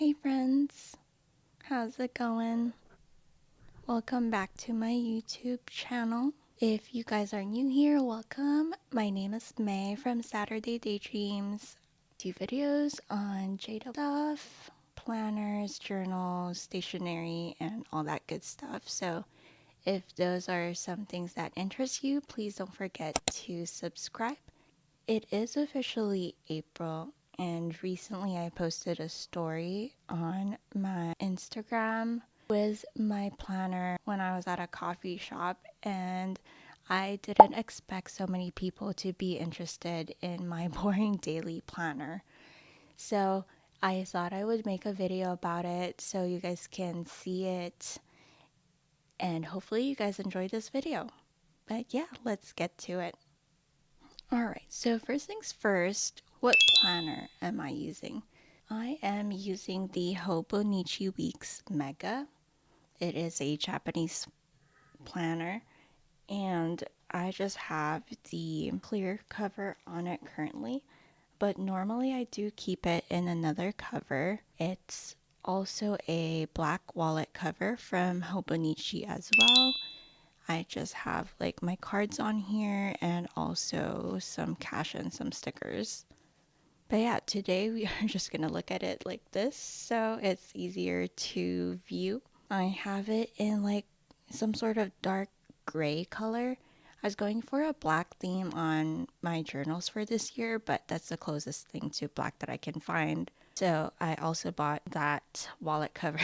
Hey friends, how's it going? Welcome back to my YouTube channel. If you guys are new here, welcome. My name is May from Saturday Daydreams. I do videos on jade stuff, planners, journals, stationery, and all that good stuff. So if those are some things that interest you, please don't forget to subscribe. It is officially April, and recently I posted a story on my Instagram with my planner when I was at a coffee shop, and I didn't expect so many people to be interested in my boring daily planner. So I thought I would make a video about it so you guys can see it, and hopefully you guys enjoyed this video. But yeah, let's get to it. Alright, so first things first, what planner am I using? I am using the Hobonichi Weeks Mega. It is a Japanese planner, and I just have the clear cover on it currently, but normally I do keep it in another cover. It's also a black wallet cover from Hobonichi as well. I just have like my cards on here and also some cash and some stickers. But yeah, today we are just gonna look at it like this so it's easier to view. I have it in like some sort of dark gray color. I was going for a black theme on my journals for this year, but that's the closest thing to black that I can find. So I also bought that wallet cover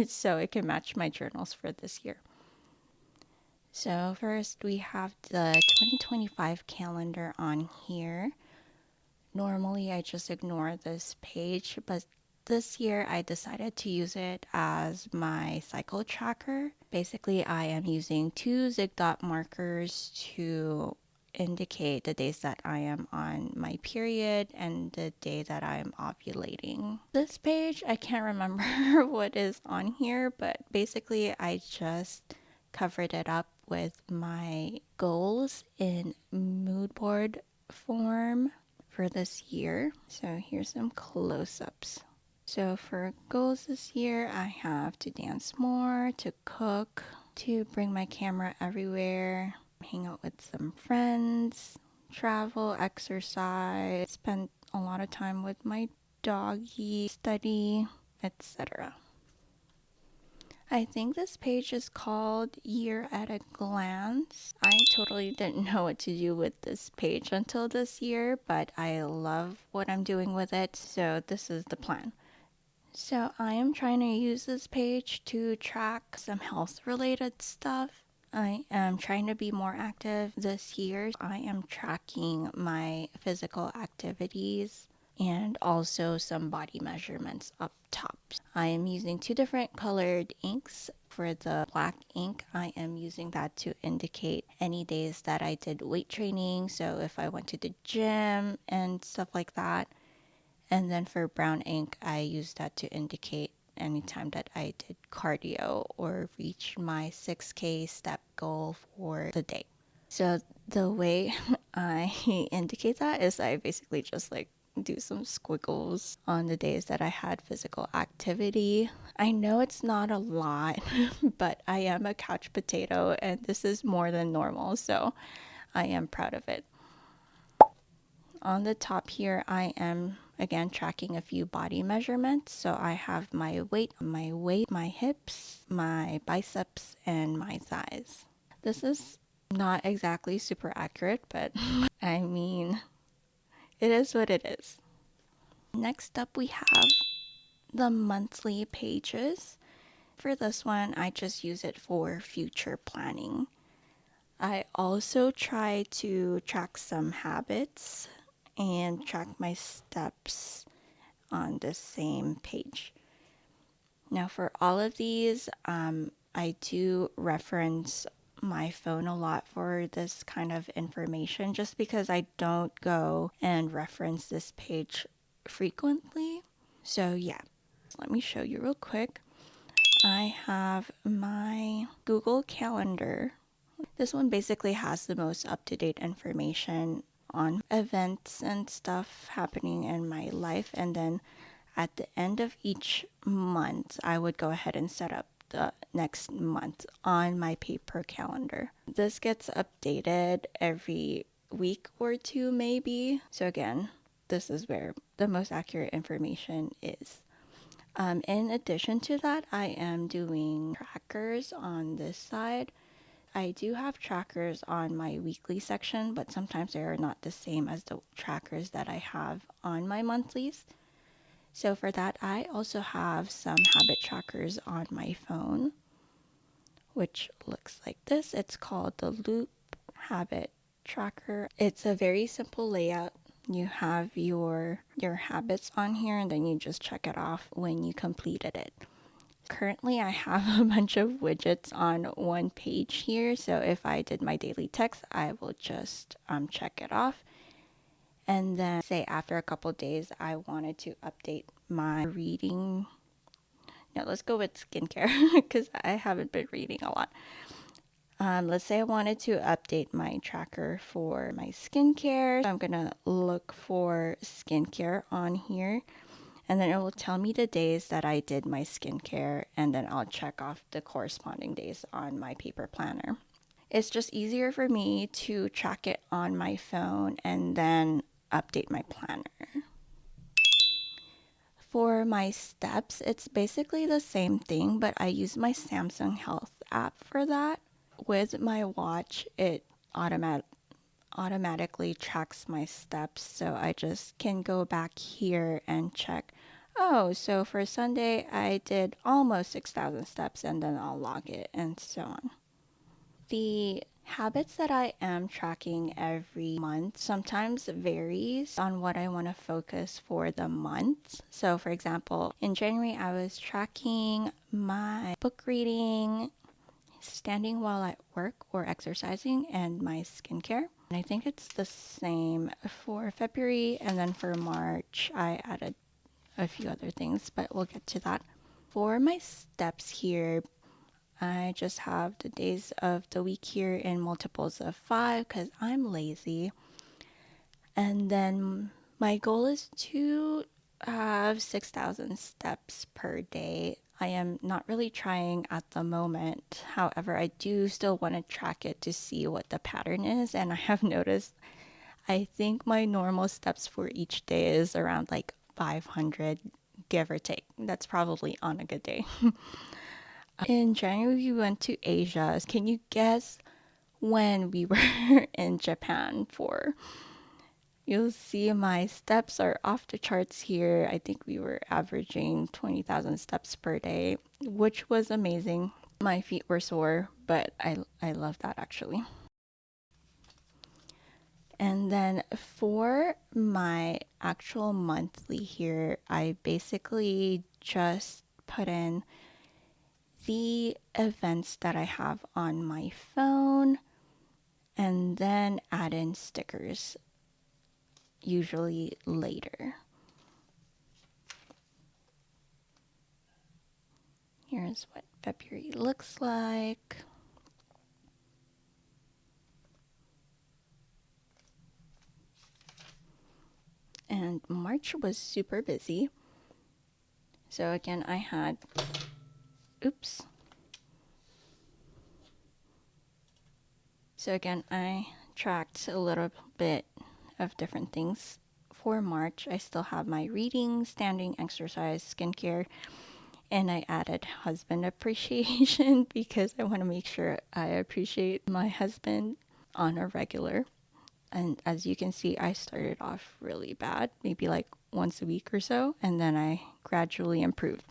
so it can match my journals for this year. So first we have the 2025 calendar on here. Normally I just ignore this page, but this year I decided to use it as my cycle tracker. Basically I am using two zig dot markers to indicate the days that I am on my period and the day that I am ovulating. This page, I can't remember what is on here, but basically I just covered it up with my goals in mood board form for this year. So here's some close-ups. So for goals this year, I have to dance more, to cook, to bring my camera everywhere, hang out with some friends, travel, exercise, spend a lot of time with my doggy, study, etc. I think this page is called Year at a Glance. I totally didn't know what to do with this page until this year, but I love what I'm doing with it, so this is the plan. So I am trying to use this page to track some health related stuff. I am trying to be more active this year. I am tracking my physical activities and also some body measurements up top. I am using two different colored inks. For the black ink, I am using that to indicate any days that I did weight training, so if I went to the gym and stuff like that. And then for brown ink, I use that to indicate anytime that I did cardio or reached my 6K step goal for the day. So the way I indicate that is I basically just like do some squiggles on the days that I had physical activity. I know it's not a lot, but I am a couch potato and this is more than normal, so I am proud of it. On the top here, I am again tracking a few body measurements. So I have my weight, my hips, my biceps, and my thighs. This is not exactly super accurate, but I mean, it is what it is. Next up, we have the monthly pages. For this one, I just use it for future planning. I also try to track some habits and track my steps on the same page. Now for all of these, I do reference my phone a lot for this kind of information just because I don't go and reference this page frequently. So yeah, let me show you real quick. I have my Google Calendar. This one basically has the most up-to-date information on events and stuff happening in my life, and then at the end of each month, I would go ahead and set up the next month on my paper calendar. This gets updated every week or two, maybe. So again, this is where the most accurate information is. In addition to that, I am doing trackers on this side. I do have trackers on my weekly section, but sometimes they are not the same as the trackers that I have on my monthlies. So for that, I also have some habit trackers on my phone, which looks like this. It's called the Loop Habit Tracker. It's a very simple layout. You have your habits on here, and then you just check it off when you completed it. Currently, I have a bunch of widgets on one page here. So if I did my daily text, I will just check it off. And then say after a couple days, I wanted to update my reading. No, let's go with skincare because I haven't been reading a lot. Let's say I wanted to update my tracker for my skincare. So I'm going to look for skincare on here. And then it will tell me the days that I did my skincare. And then I'll check off the corresponding days on my paper planner. It's just easier for me to track it on my phone and then update my planner. For my steps, it's basically the same thing, but I use my Samsung Health app for that. With my watch, it automatically tracks my steps, so I just can go back here and check. Oh, so for Sunday, I did almost 6,000 steps, and then I'll log it, and so on. The habits that I am tracking every month sometimes varies on what I want to focus for the month. So for example, in January, I was tracking my book reading, standing while at work or exercising, and my skincare. And I think it's the same for February, and then for March, I added a few other things, but we'll get to that. For my steps here, I just have the days of the week here in multiples of 5 because I'm lazy. And then my goal is to have 6,000 steps per day. I am not really trying at the moment. However, I do still want to track it to see what the pattern is. And I have noticed, I think my normal steps for each day is around like 500, give or take. That's probably on a good day. In January, we went to Asia. Can you guess when we were in Japan for? You'll see my steps are off the charts here. I think we were averaging 20,000 steps per day, which was amazing. My feet were sore, but I love that actually. And then for my actual monthly here, I basically just put in the events that I have on my phone and then add in stickers, usually later. Here's what February looks like. And March was super busy. So again, I had, oops. So again, I tracked a little bit of different things. For March, I still have my reading, standing, exercise, skincare, and I added husband appreciation because I want to make sure I appreciate my husband on a regular. And as you can see, I started off really bad, maybe like once a week or so, and then I gradually improved.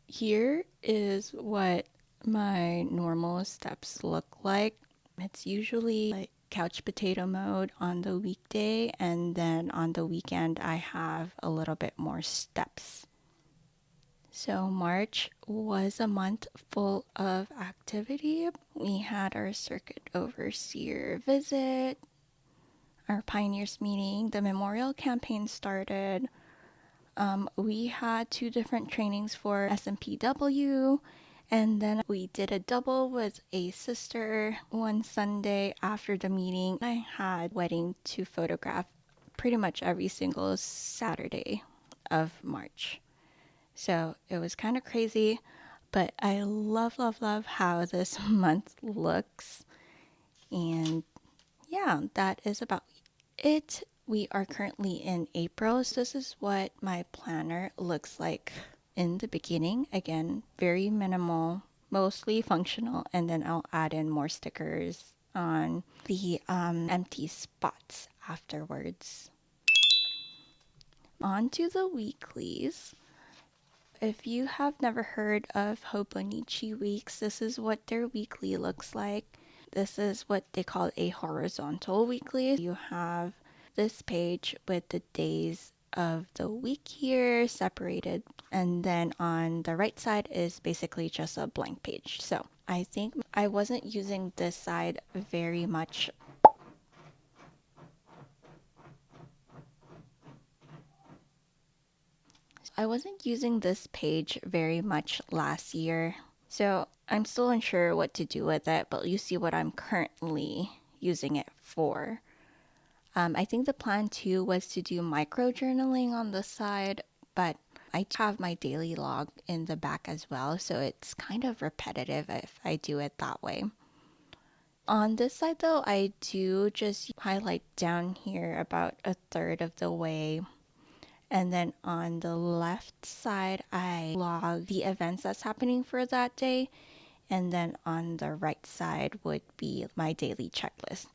Here is what my normal steps look like. It's usually like couch potato mode on the weekday, and then on the weekend I have a little bit more steps. So March was a month full of activity. We had our circuit overseer visit, our pioneers meeting, the memorial campaign started. We had 2 different trainings for SMPW, and then we did a double with a sister one Sunday after the meeting. I had wedding to photograph pretty much every single Saturday of March. So it was kind of crazy, but I love how this month looks. And yeah, that is about it. We are currently in April, so this is what my planner looks like in the beginning. Again, very minimal, mostly functional, and then I'll add in more stickers on the empty spots afterwards. On to the weeklies. If you have never heard of Hobonichi Weeks, this is what their weekly looks like. This is what they call a horizontal weekly. You have this page with the days of the week here separated, and then on the right side is basically just a blank page. So I think I wasn't using this side very much. I wasn't using this page very much last year, so I'm still unsure what to do with it, but you see what I'm currently using it for. I think the plan too was to do micro journaling on the side, but I have my daily log in the back as well, so it's kind of repetitive if I do it that way. On this side though, I do just highlight down here about a third of the way. And then on the left side, I log the events that's happening for that day. And then on the right side would be my daily checklist.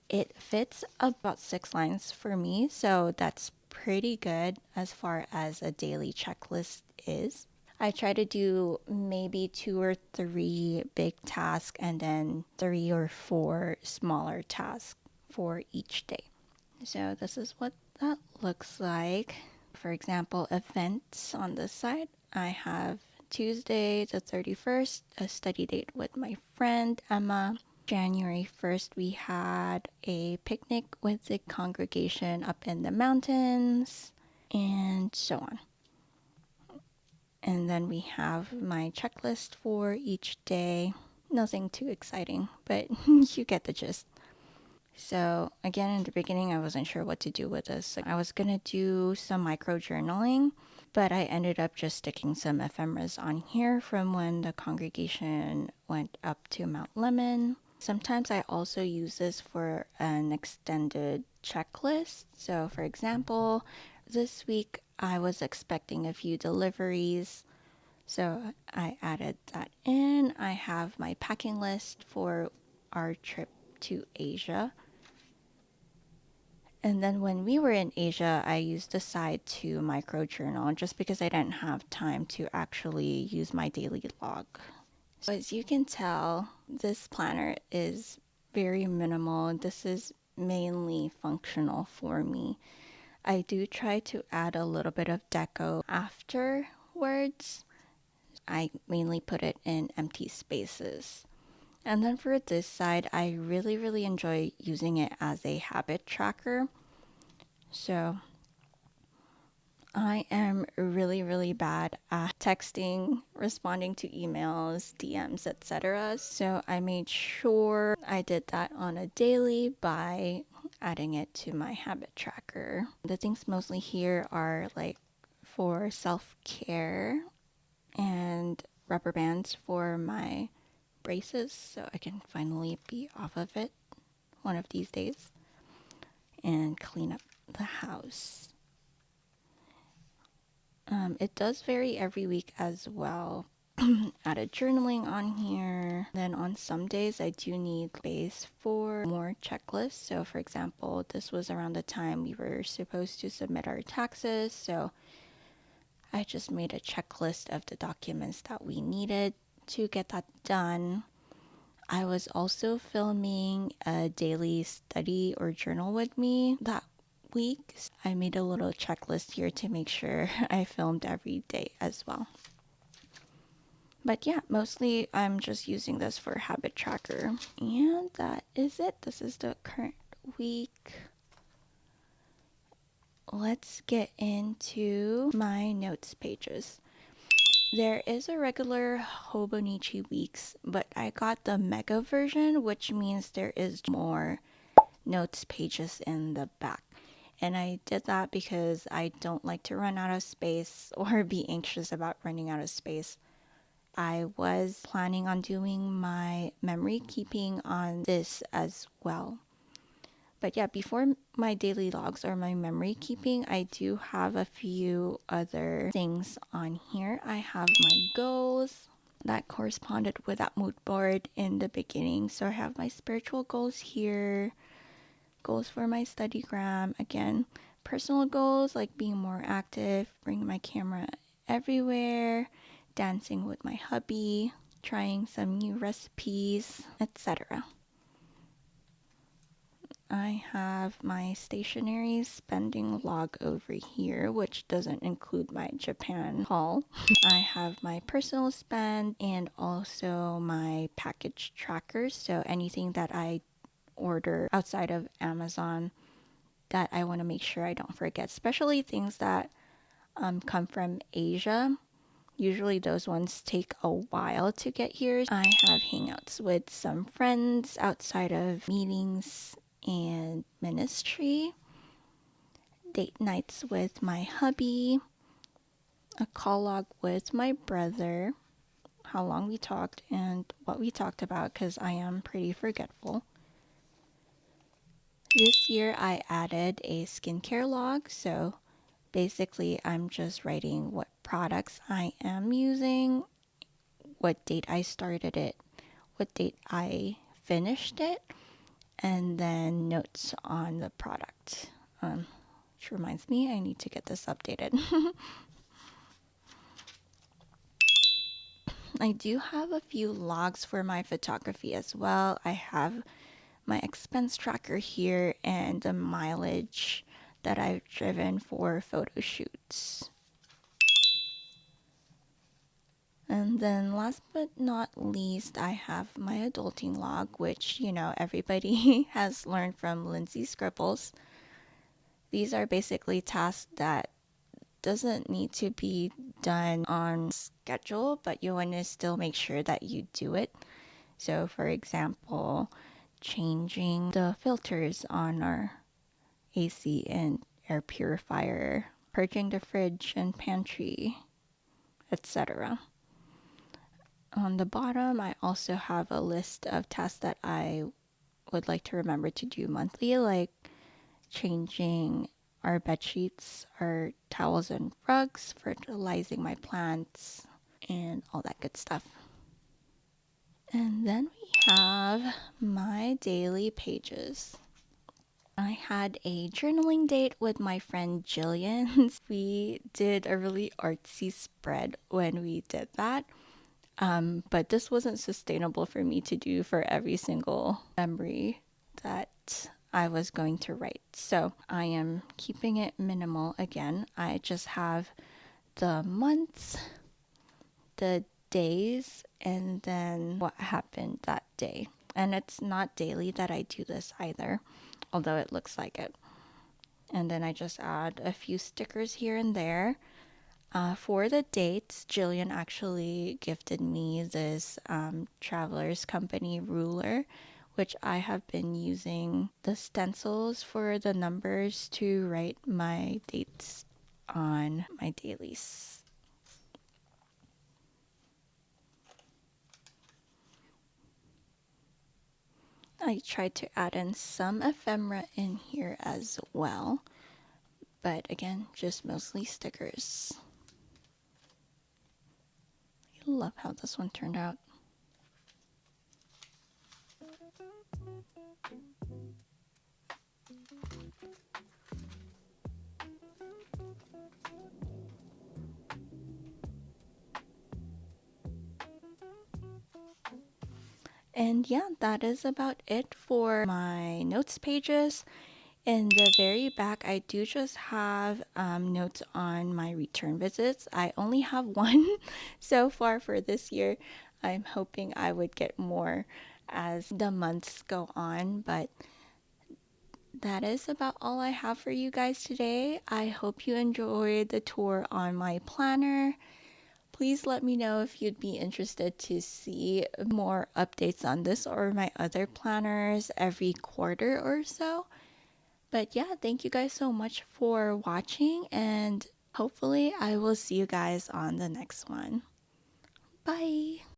It fits about 6 lines for me, so that's pretty good as far as a daily checklist is. I try to do maybe 2 or 3 big tasks and then 3 or 4 smaller tasks for each day. So this is what that looks like. For example, events on this side, I have Tuesday the 31st, a study date with my friend Emma. January 1st, we had a picnic with the congregation up in the mountains, and so on. And then we have my checklist for each day. Nothing too exciting, but you get the gist. So again, in the beginning, I wasn't sure what to do with this. I was going to do some micro journaling, but I ended up just sticking some ephemeras on here from when the congregation went up to Mount Lemon. Sometimes I also use this for an extended checklist. So for example, this week I was expecting a few deliveries, so I added that in. I have my packing list for our trip to Asia. And then when we were in Asia, I used the side to micro journal just because I didn't have time to actually use my daily log. So as you can tell, this planner is very minimal. This is mainly functional for me. I do try to add a little bit of deco afterwards. I mainly put it in empty spaces. And then for this side, I really enjoy using it as a habit tracker. So I am really bad at texting, responding to emails, DMs, etc. So I made sure I did that on a daily by adding it to my habit tracker. The things mostly here are like for self-care and rubber bands for my braces so I can finally be off of it one of these days and clean up the house. It does vary every week as well. Added journaling on here. Then on some days I do need space for more checklists. So for example, this was around the time we were supposed to submit our taxes. So I just made a checklist of the documents that we needed to get that done. I was also filming a daily study or journal with me that week. I made a little checklist here to make sure I filmed every day as well. But yeah, mostly I'm just using this for habit tracker. And that is it. This is the current week. Let's get into my notes pages. There is a regular Hobonichi Weeks, but I got the mega version, which means there is more notes pages in the back. And I did that because I don't like to run out of space or be anxious about running out of space. I was planning on doing my memory keeping on this as well. But yeah, before my daily logs or my memory keeping, I do have a few other things on here. I have my goals that corresponded with that mood board in the beginning. So I have my spiritual goals here, goals for my studygram, again, personal goals like being more active, bringing my camera everywhere, dancing with my hubby, trying some new recipes, etc. I have my stationery spending log over here, which doesn't include my Japan haul. I have my personal spend and also my package trackers. So anything that I order outside of Amazon that I want to make sure I don't forget, especially things that come from Asia. Usually those ones take a while to get here. I have hangouts with some friends outside of meetings and ministry, date nights with my hubby, a call log with my brother, how long we talked and what we talked about because I am pretty forgetful. This year I added a skincare log, so basically I'm just writing what products I am using, what date I started it, what date I finished it, and then notes on the product. Which reminds me, I need to get this updated. I do have a few logs for my photography as well. I have my expense tracker here and the mileage that I've driven for photo shoots. And then last but not least, I have my adulting log, which, everybody has learned from Lindsay Scribbles. These are basically tasks that doesn't need to be done on schedule, but you want to still make sure that you do it. So for example, changing the filters on our AC and air purifier, purging the fridge and pantry, etc. On the bottom, I also have a list of tasks that I would like to remember to do monthly, like changing our bed sheets, our towels and rugs, fertilizing my plants, and all that good stuff. And then we have my daily pages. I had a journaling date with my friend Jillian. We did a really artsy spread when we did that. But this wasn't sustainable for me to do for every single memory that I was going to write. So I am keeping it minimal again. I just have the months, the days, and then what happened that day. And it's not daily that I do this either, although it looks like it. And then I just add a few stickers here and there. For the dates, Jillian actually gifted me this Travelers Company ruler, which I have been using the stencils for the numbers to write my dates on my dailies. I tried to add in some ephemera in here as well, but again, just mostly stickers. I love how this one turned out. And yeah, that is about it for my notes pages. In the very back, I do just have notes on my return visits. I only have one so far for this year. I'm hoping I would get more as the months go on, but that is about all I have for you guys today. I hope you enjoyed the tour on my planner. Please let me know if you'd be interested to see more updates on this or my other planners every quarter or so. But yeah, thank you guys so much for watching, and hopefully I will see you guys on the next one. Bye!